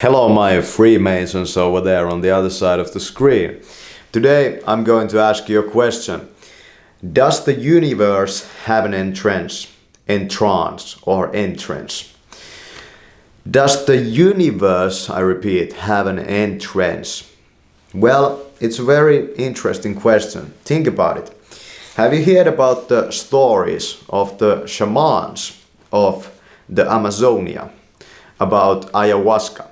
Hello, my Freemasons over there on the other side of the screen. Today I'm going to ask you a question. Does the universe have an entrance or entrance? Does the universe, I repeat, have an entrance? Well, it's a very interesting question. Think about it. Have you heard about the stories of the shamans of the Amazonia about ayahuasca?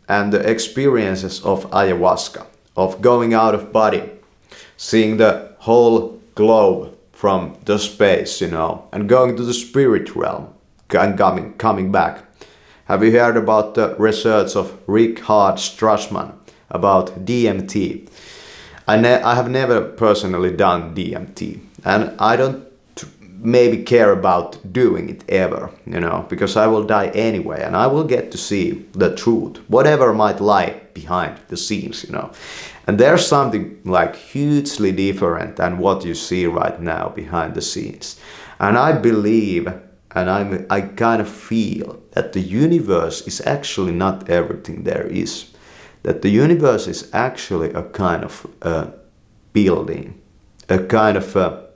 And the experiences of ayahuasca, of going out of body, seeing the whole globe from the space, and going to the spirit realm and coming back. Have you heard about the research of Richard Strassman about DMT? I have never personally done DMT, and I don't maybe care about doing it ever, because I will die anyway and I will get to see the truth, whatever might lie behind the scenes, And there's something like hugely different than what you see right now behind the scenes. And I believe and I kind of feel that the universe is actually not everything there is. That the universe is actually a kind of building, a kind of a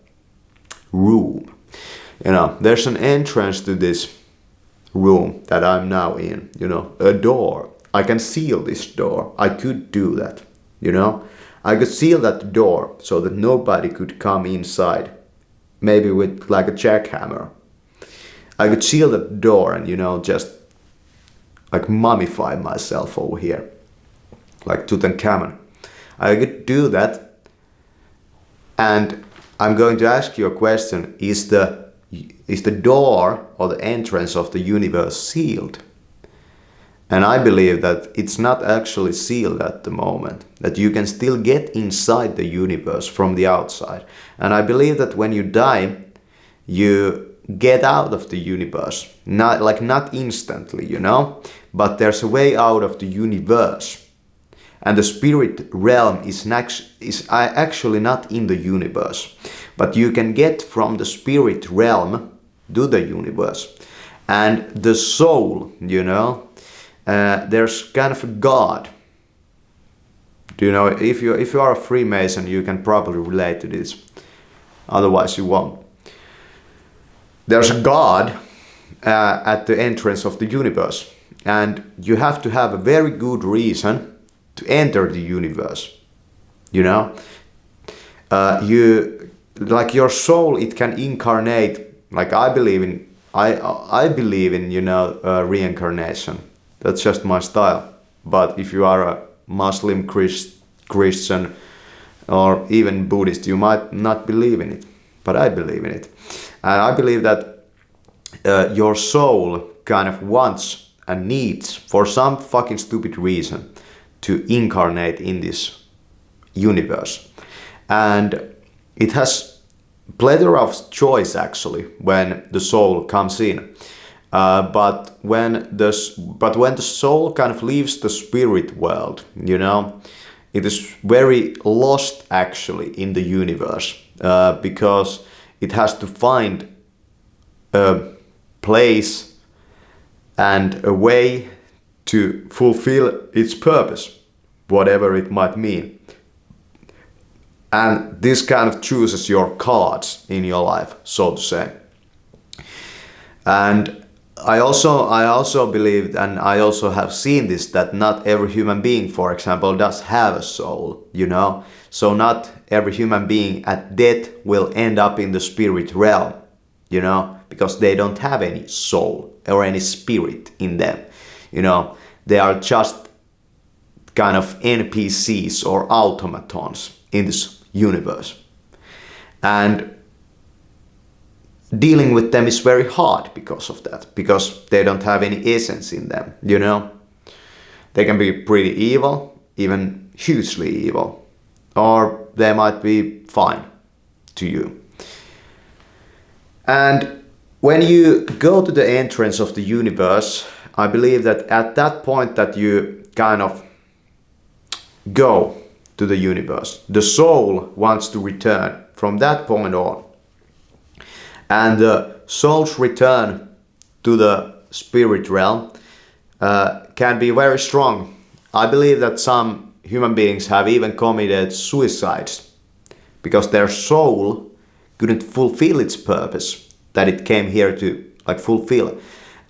room. There's an entrance to this room that I'm now in, a door. I can seal this door. I could do that, I could seal that door so that nobody could come inside, maybe with like a jackhammer. I could seal that door and, just like mummify myself over here, like Tutankhamun. I could do that, and I'm going to ask you a question. Is the door or the entrance of the universe sealed? And I believe that it's not actually sealed at the moment, that you can still get inside the universe from the outside. And I believe that when you die, you get out of the universe, not instantly, but there's a way out of the universe. And the spirit realm is actually not in the universe, but you can get from the spirit realm to the universe. And the soul, there's kind of a God. If you are a Freemason, you can probably relate to this. Otherwise, you won't. There's a God at the entrance of the universe, and you have to have a very good reason to enter the universe. Like your soul, it can incarnate. Like I believe in reincarnation. That's just my style. But if you are a Muslim, Christian, or even Buddhist, you might not believe in it. But I believe in it, and I believe that your soul kind of wants and needs, for some fucking stupid reason, to incarnate in this universe. And it has plethora of choice actually when the soul comes in. But when the soul kind of leaves the spirit world, it is very lost actually in the universe, because it has to find a place and a way to fulfill its purpose, whatever it might mean. And this kind of chooses your cards in your life, so to say. And I also believe, and I also have seen this, that not every human being, for example, does have a soul, So not every human being at death will end up in the spirit realm, because they don't have any soul or any spirit in them. They are just kind of NPCs or automatons in this universe. And dealing with them is very hard because of that, because they don't have any essence in them, They can be pretty evil, even hugely evil, or they might be fine to you. And when you go to the entrance of the universe, I believe that at that point that you kind of go to the universe, the soul wants to return from that point on. And the soul's return to the spirit realm can be very strong. I believe that some human beings have even committed suicides because their soul couldn't fulfill its purpose that it came here to like fulfill.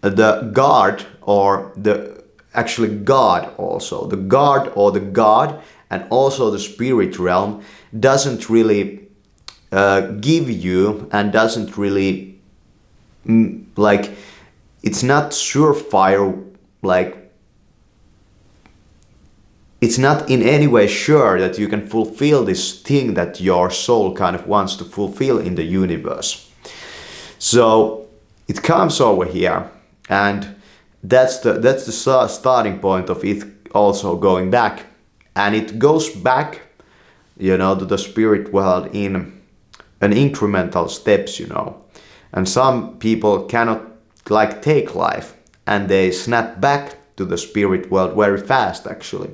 The God or the actually God also, the God or the God and also the spirit realm doesn't really give you and doesn't really like it's not surefire, like it's not in any way sure that you can fulfill this thing that your soul kind of wants to fulfill in the universe. So it comes over here, and that's the starting point of it also going back, and it goes back, you know, to the spirit world in an incremental steps, you know. And some people cannot like take life, and they snap back to the spirit world very fast, actually,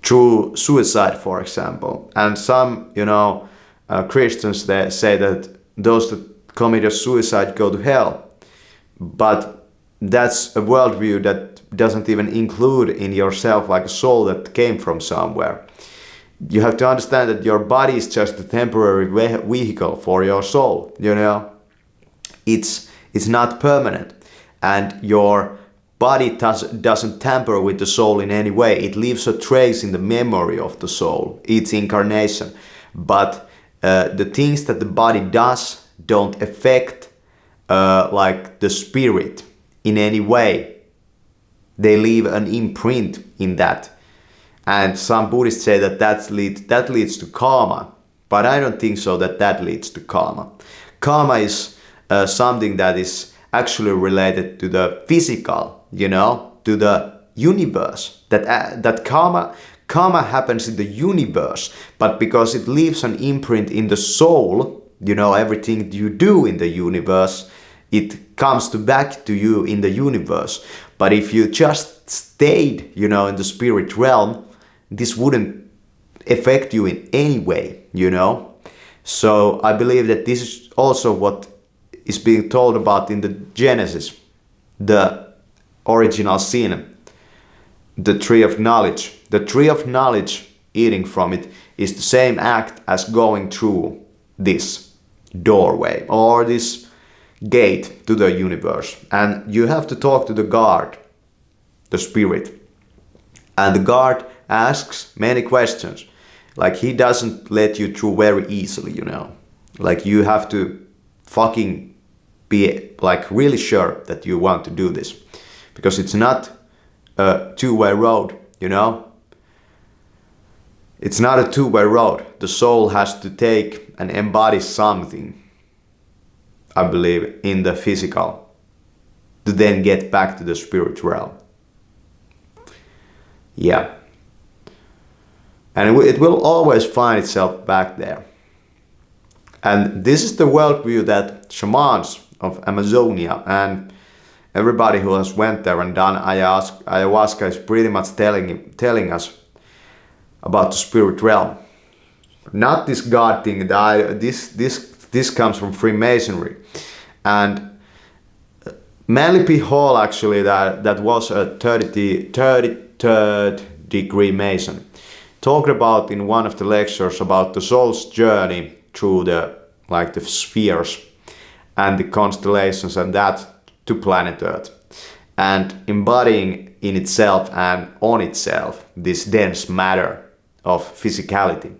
through suicide, for example. And some, you know, Christians, they say that those that commit a suicide go to hell, but that's a worldview that doesn't even include in yourself like a soul that came from somewhere. You have to understand that your body is just a temporary vehicle for your soul, you know. It's not permanent, and your body doesn't tamper with the soul in any way. It leaves a trace in the memory of the soul, its incarnation. But the things that the body does don't affect like the spirit in any way. They leave an imprint in that. And some Buddhists say that that leads to karma, but I don't think so that leads to karma. Karma is something that is actually related to the physical, you know, to the universe. That karma happens in the universe, but because it leaves an imprint in the soul, you know, everything you do in the universe, it comes back to you in the universe. But if you just stayed, you know, in the spirit realm, this wouldn't affect you in any way, you know. So I believe that this is also what is being told about in the Genesis, the original sin, the tree of knowledge. The tree of knowledge, eating from it, is the same act as going through this doorway or this gate to the universe. And you have to talk to the guard, the spirit. And the guard asks many questions. Like, he doesn't let you through very easily, you know. Like, you have to fucking be like really sure that you want to do this, because it's not a two-way road, you know. It's not a two-way road. The soul has to take and embody something, I believe, in the physical to then get back to the spirit realm. Yeah. And it will always find itself back there. And this is the worldview that shamans of Amazonia and everybody who has went there and done ayahuasca is pretty much telling us about the spirit realm. Not this God thing. This comes from Freemasonry. And Manly P. Hall, actually, that was a 33rd degree Mason, talked about in one of the lectures about the soul's journey through the spheres and the constellations and that to planet Earth, and embodying in itself and on itself this dense matter of physicality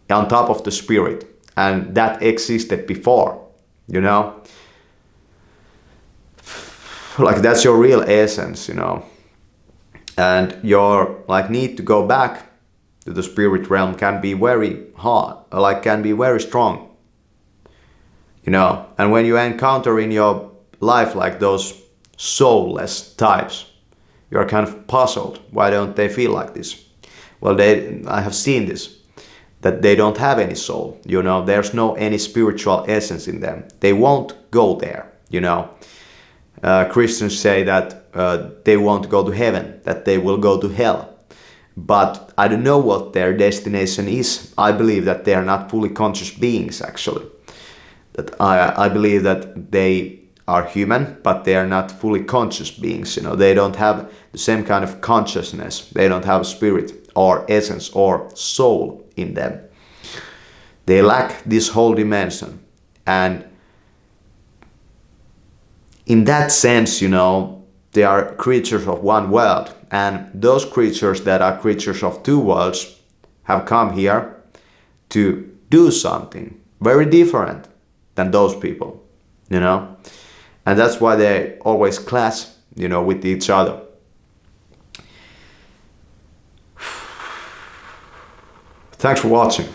on top of the spirit, and that existed before, you know. Like, that's your real essence, you know. And your need to go back to the spirit realm can be very hard, can be very strong, you know. And when you encounter in your life like those soulless types, you're kind of puzzled. Why don't they feel like this? Well, I have seen this, that they don't have any soul, you know. There's no any spiritual essence in them. They won't go there, you know. Christians say that they won't go to heaven, that they will go to hell. But I don't know what their destination is. I believe that they are not fully conscious beings, actually. That I believe that they are human, but they are not fully conscious beings. They don't have the same kind of consciousness. They don't have spirit or essence or soul in them. They lack this whole dimension. And in that sense, they are creatures of one world. And those creatures that are creatures of two worlds have come here to do something very different than those people, And that's why they always clash, with each other. Thanks for watching.